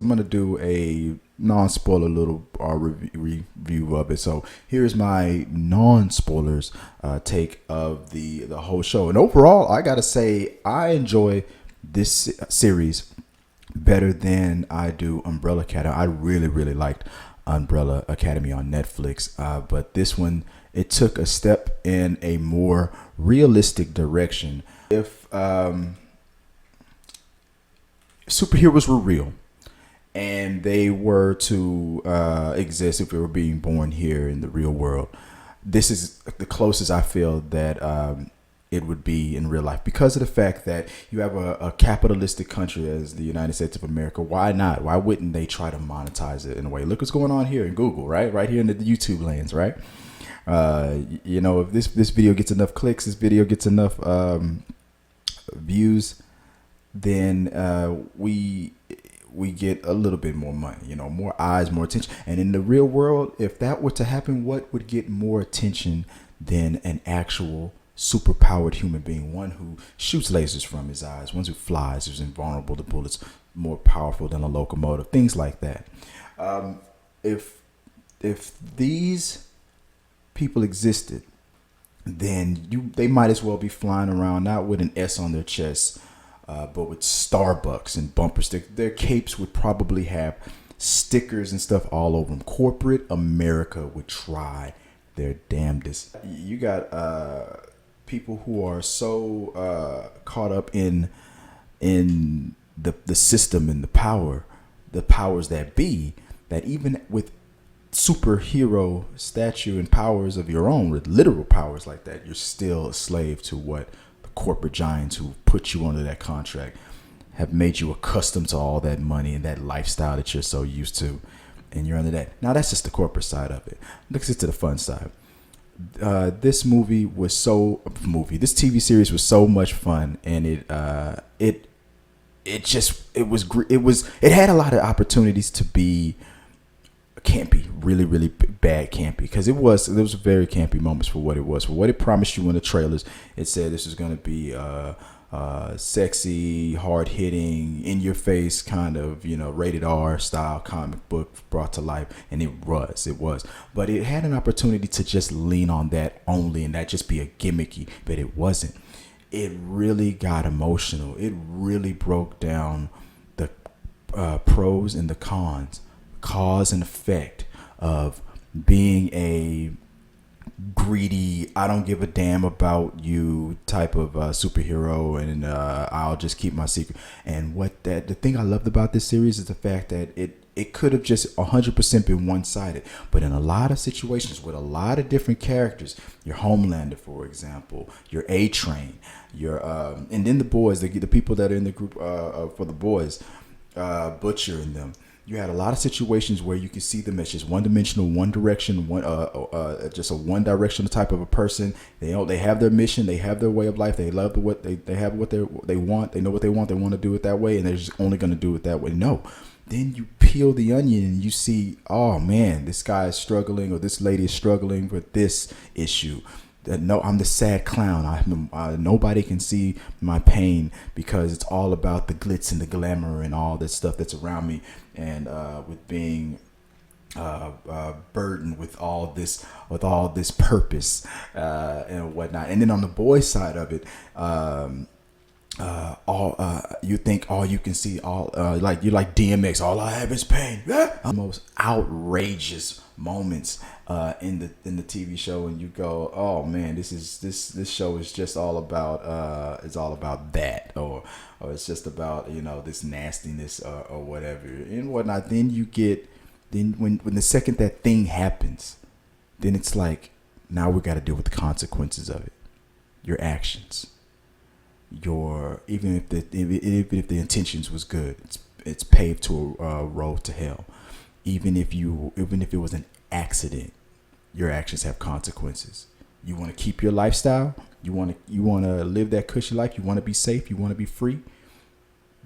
I'm gonna do a non-spoiler little review of it. So here's my non-spoilers take of the whole show. And overall, I gotta say I enjoy this series better than I do Umbrella Academy. I really liked Umbrella Academy on Netflix, but this one, it took a step in a more realistic direction. If superheroes were real and they were to exist, if they were being born here in the real world, this is the closest I feel that it would be in real life, because of the fact that you have a capitalistic country as the United States of America. Why not? Why wouldn't they try to monetize it in a way? Look what's going on here in Google, right here in the YouTube lands, right? If this video gets enough clicks, this video gets enough views, then we get a little bit more money, more eyes, more attention. And in the real world, if that were to happen, what would get more attention than an actual superpowered human being? One who shoots lasers from his eyes, one who flies, who's invulnerable to bullets, more powerful than a locomotive, things like that. If these people existed, then they might as well be flying around not with an S on their chest, but with Starbucks and bumper stickers. Their capes would probably have stickers and stuff all over them. Corporate America would try their damnedest. You got people who are so caught up in the system and the powers that be, that even with superhero stature and powers of your own, with literal powers like that, you're still a slave to what the corporate giants who put you under that contract have made you accustomed to, all that money and that lifestyle that you're so used to, and you're under that. Now that's just the corporate side of it. Let's get to the fun side. This TV series was so much fun, and it had a lot of opportunities to be campy, really bad campy, because there was very campy moments for what it promised you in the trailers. It said this is going to be sexy, hard-hitting, in-your-face kind of, rated R style comic book brought to life, and it was. But it had an opportunity to just lean on that only, and that just be a gimmicky, but it wasn't. It really got emotional. It really broke down the pros and the cons, cause and effect of being a greedy, I don't give a damn about you type of superhero, and I'll just keep my secret. And the thing I loved about this series is the fact that it could have just 100% been one-sided, but in a lot of situations with a lot of different characters, your Homelander, for example, your A-Train, your and then the boys, the people that are in the group for the boys, Butcher and them. You had a lot of situations where you could see them as just one-dimensional, one direction, just a one-directional type of a person. They have their mission, they have their way of life, they love what they have, what they want, they know what they want to do it that way, and they're just only going to do it that way. No, then you peel the onion and you see, oh man, this guy is struggling, or this lady is struggling with this issue. No, I'm the sad clown. Nobody can see my pain because it's all about the glitz and the glamour and all that stuff that's around me, and with being burdened with all this purpose and whatnot. And then on the boy side of it, you think all you can see, like you're like DMX, all I have is pain. The most outrageous moments in the TV show, and you go, oh man, this show is just all about it's all about that, or it's just about this nastiness or whatever and whatnot. Then when the second that thing happens, then it's like, now we got to deal with the consequences of it, your actions. Even if the intentions was good, it's paved to a road to hell. Even if it was an accident, your actions have consequences. You want to keep your lifestyle. You want to live that cushy life. You want to be safe. You want to be free.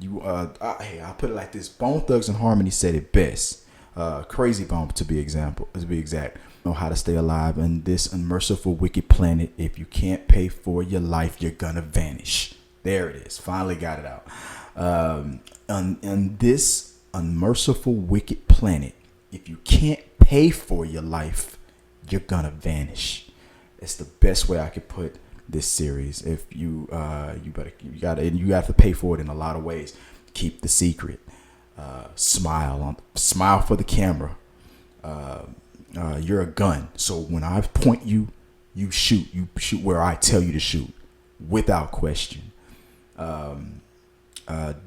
Hey, I'll put it like this. Bone Thugs and Harmony said it best. Crazy Bone to be exact. Know how to stay alive in this unmerciful, wicked planet. If you can't pay for your life, you're gonna vanish. There it is. Finally got it out. And this unmerciful, wicked planet, if you can't pay for your life, you're gonna vanish. It's the best way I could put this series. If you you have to pay for it in a lot of ways. Keep the secret. Smile for the camera. You're a gun, so when I point you, you shoot. You shoot where I tell you to shoot, without question.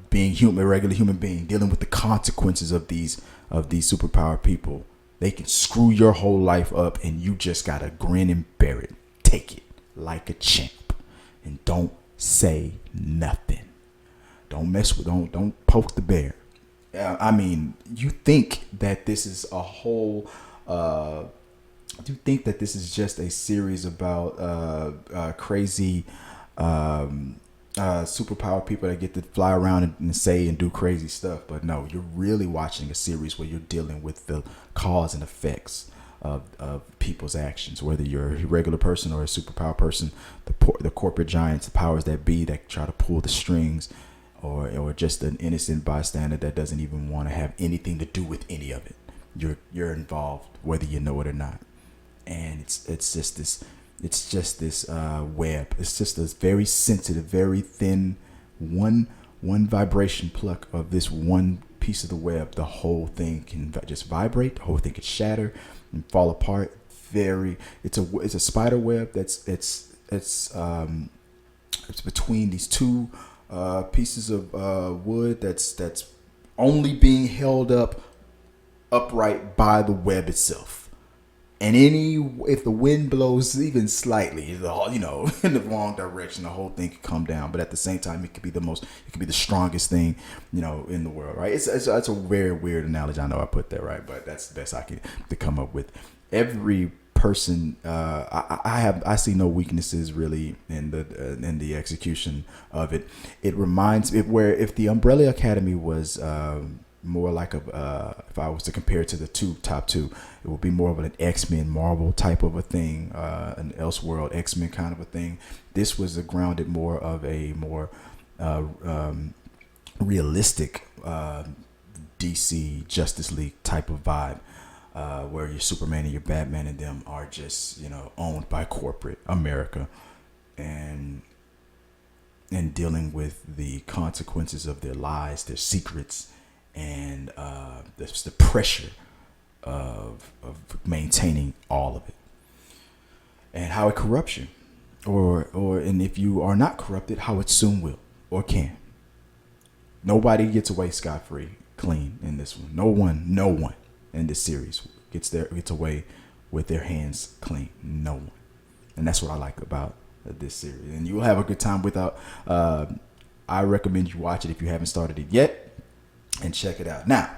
Being human, a regular human being, dealing with the consequences of these superpower people. They can screw your whole life up, and you just gotta grin and bear it. Take it like a champ, and don't say nothing. Don't mess with. Don't poke the bear. I mean, you think that this is a whole. You think that this is just a series about crazy superpower people that get to fly around and say and do crazy stuff, but no, you're really watching a series where you're dealing with the cause and effects of people's actions, whether you're a regular person or a superpower person, the corporate giants, the powers that be that try to pull the strings, or just an innocent bystander that doesn't even want to have anything to do with any of it. You're involved whether you know it or not, and it's just this web. It's just this very sensitive, very thin one vibration pluck of this one piece of the web. The whole thing can just vibrate. The whole thing can shatter and fall apart. It's a spider web it's between these two pieces of wood that's only being held upright by the web itself. And if the wind blows even slightly, in the wrong direction, the whole thing could come down. But at the same time, it could be the strongest thing, in the world, right? It's a very weird analogy. I know I put that right, but that's the best I could to come up with. Every person, I see no weaknesses really in the execution of it. It reminds me where if the Umbrella Academy was more like if I was to compare it to the top two, it would be more of an X-Men Marvel type of a thing, an Elseworld X-Men kind of a thing. This was grounded more of a more realistic DC Justice League type of vibe, where your Superman and your Batman and them are just owned by corporate America, and dealing with the consequences of their lies, their secrets, and the pressure of maintaining all of it, and how it corrupts you, and if you are not corrupted, how it soon will or can. Nobody gets away scot-free, clean in this one. No one in this series gets away with their hands clean. No one, and that's what I like about this series. And you will have a good time without. I recommend you watch it if you haven't started it yet. And check it out. Now,